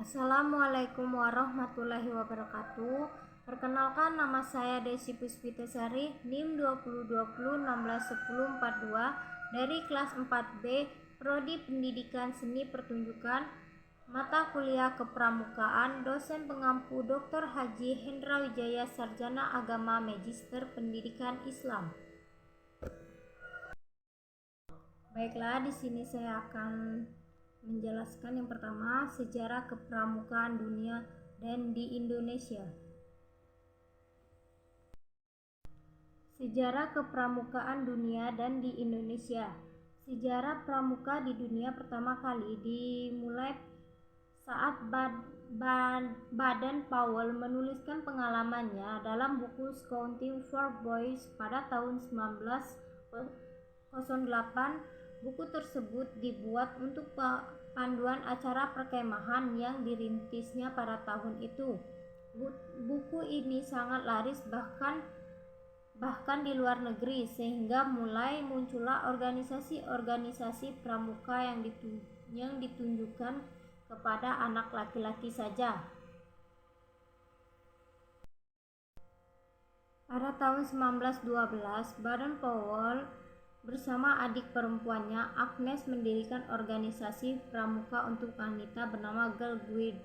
Assalamualaikum warahmatullahi wabarakatuh. Perkenalkan, nama saya Desi Puspitasari, NIM 2020161042 dari kelas 4B, Prodi Pendidikan Seni Pertunjukan, mata kuliah Kepramukaan, dosen pengampu Dr. Haji Hendra Wijaya, Sarjana Agama Magister Pendidikan Islam. Baiklah, di sini saya akan menjelaskan yang pertama, sejarah kepramukaan dunia dan di Indonesia. Sejarah kepramukaan dunia dan di Indonesia. Sejarah pramuka di dunia pertama kali dimulai saat Baden-Powell menuliskan pengalamannya dalam buku Scouting for Boys pada tahun 1908. Buku tersebut dibuat untuk panduan acara perkemahan yang dirintisnya pada tahun itu. Buku ini sangat laris bahkan di luar negeri, sehingga mulai muncullah organisasi-organisasi pramuka yang ditunjukkan kepada anak laki-laki saja. Pada tahun 1912, Baden-Powell bersama adik perempuannya Agnes mendirikan organisasi pramuka untuk wanita bernama Girl Guides.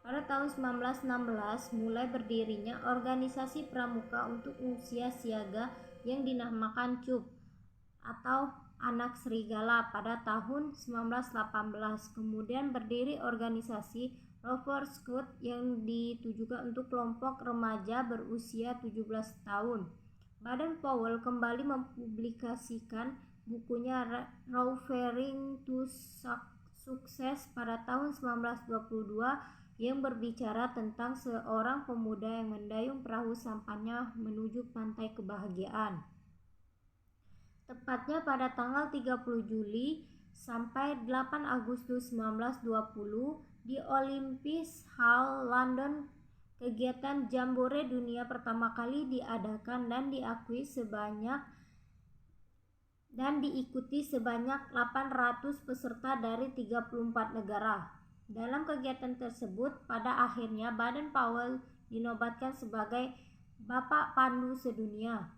Pada tahun 1916 mulai berdirinya organisasi pramuka untuk usia siaga yang dinamakan CUP atau Anak Serigala pada tahun 1918. Kemudian berdiri organisasi Rover Scout yang ditujukan untuk kelompok remaja berusia 17 tahun. Baden-Powell kembali mempublikasikan bukunya Rovering to Success pada tahun 1922 yang berbicara tentang seorang pemuda yang mendayung perahu sampannya menuju pantai kebahagiaan. Tepatnya pada tanggal 30 Juli sampai 8 Agustus 1920 di Olympic Hall, London, kegiatan Jambore dunia pertama kali diadakan dan diikuti sebanyak 800 peserta dari 34 negara. Dalam kegiatan tersebut, pada akhirnya Baden-Powell dinobatkan sebagai Bapak Pandu Sedunia.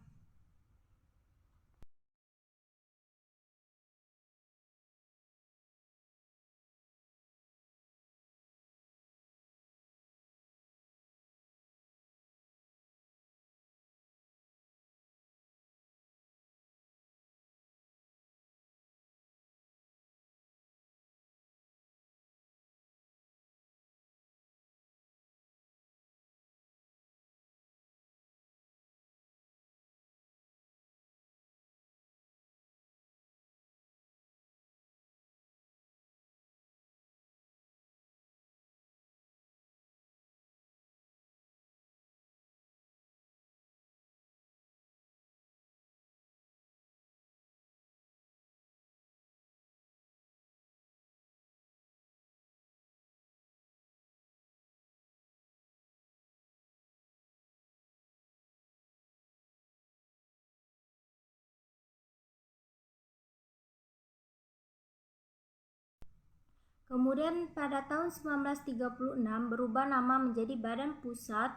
Kemudian pada tahun 1936 berubah nama menjadi Badan Pusat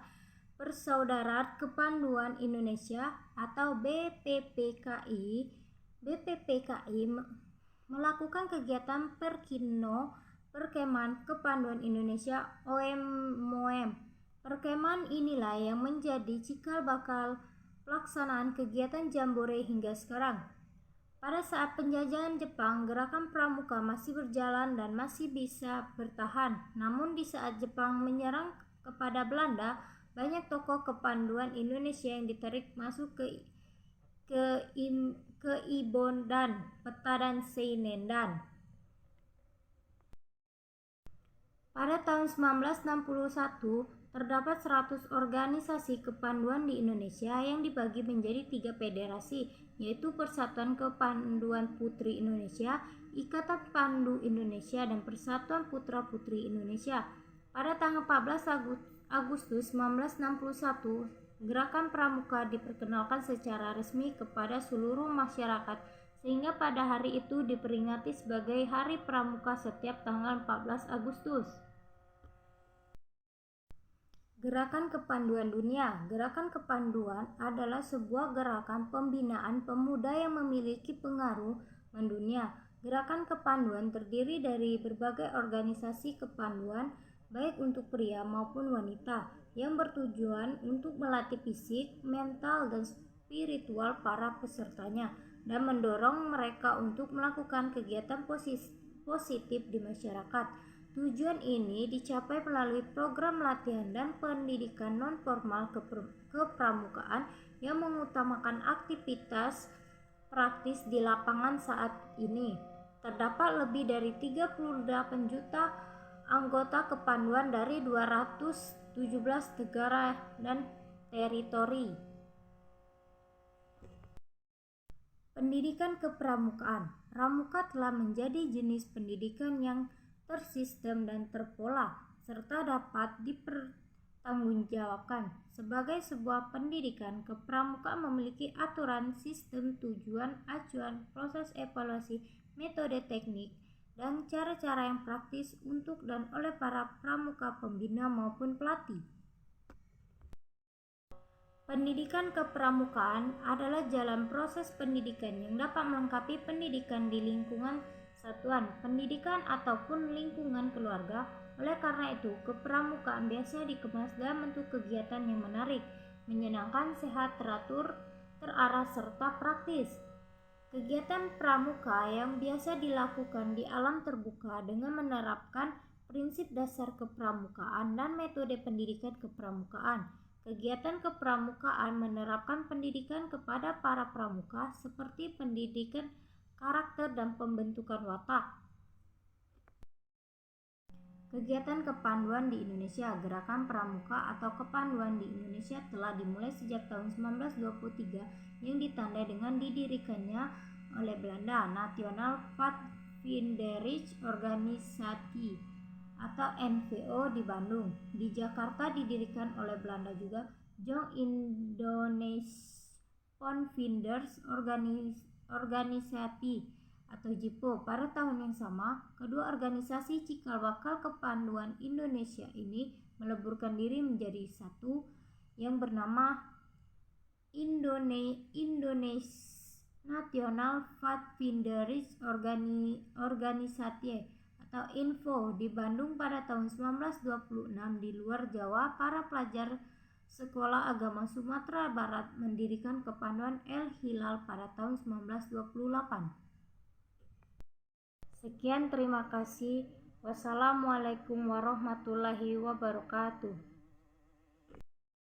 Persaudaraan Kepanduan Indonesia atau BPPKI. BPPKI melakukan kegiatan Perkemahan Kepanduan Indonesia OMOM. Perkemahan inilah yang menjadi cikal bakal pelaksanaan kegiatan Jambore hingga sekarang. Pada saat penjajahan Jepang, gerakan pramuka masih berjalan dan masih bisa bertahan. Namun di saat Jepang menyerang kepada Belanda, banyak tokoh kepanduan Indonesia yang ditarik masuk ke Ibon dan Peta dan Seinendan. Pada tahun 1961, terdapat 100 organisasi kepanduan di Indonesia yang dibagi menjadi 3 federasi, yaitu Persatuan Kepanduan Putri Indonesia, Ikatan Pandu Indonesia, dan Persatuan Putra-Putri Indonesia. Pada tanggal 14 Agustus 1961, gerakan pramuka diperkenalkan secara resmi kepada seluruh masyarakat, sehingga pada hari itu diperingati sebagai Hari Pramuka setiap tanggal 14 Agustus. Gerakan Kepanduan Dunia. Gerakan Kepanduan adalah sebuah gerakan pembinaan pemuda yang memiliki pengaruh mendunia. Gerakan kepanduan terdiri dari berbagai organisasi kepanduan, baik untuk pria maupun wanita, yang bertujuan untuk melatih fisik, mental, dan spiritual para pesertanya, dan mendorong mereka untuk melakukan kegiatan positif di masyarakat. Tujuan ini dicapai melalui program latihan dan pendidikan non-formal kepramukaan yang mengutamakan aktivitas praktis di lapangan. Saat ini terdapat lebih dari 38 juta anggota kepanduan dari 217 negara dan teritori. Pendidikan kepramukaan. Pramuka telah menjadi jenis pendidikan yang tersistem dan terpola, serta dapat dipertanggungjawabkan. Sebagai sebuah pendidikan, kepramukaan memiliki aturan, sistem, tujuan, acuan, proses evaluasi, metode teknik, dan cara-cara yang praktis untuk dan oleh para pramuka pembina maupun pelatih. Pendidikan kepramukaan adalah jalan proses pendidikan yang dapat melengkapi pendidikan di lingkungan satuan pendidikan ataupun lingkungan keluarga. Oleh karena itu, kepramukaan biasanya dikemas dalam bentuk kegiatan yang menarik, menyenangkan, sehat, teratur, terarah, serta praktis. Kegiatan pramuka yang biasa dilakukan di alam terbuka dengan menerapkan prinsip dasar kepramukaan dan metode pendidikan kepramukaan. Kegiatan kepramukaan menerapkan pendidikan kepada para pramuka seperti pendidikan karakter dan pembentukan watak. Kegiatan kepanduan di Indonesia. Gerakan pramuka atau kepanduan di Indonesia telah dimulai sejak tahun 1923 yang ditandai dengan didirikannya oleh Belanda National Vadvinderij Organisatie atau NVO di Bandung. Di Jakarta didirikan oleh Belanda juga Jong Indonesisch Podvinders Organisatie atau JIPO. Pada tahun yang sama, kedua organisasi cikal bakal kepanduan Indonesia ini meleburkan diri menjadi satu yang bernama Indonesisch National Vadvinderij Organisatie atau INVO di Bandung pada tahun 1926. Di luar Jawa, para pelajar Sekolah Agama Sumatera Barat mendirikan kepanduan El Hilal pada tahun 1928. Sekian, terima kasih. Wassalamualaikum warahmatullahi wabarakatuh.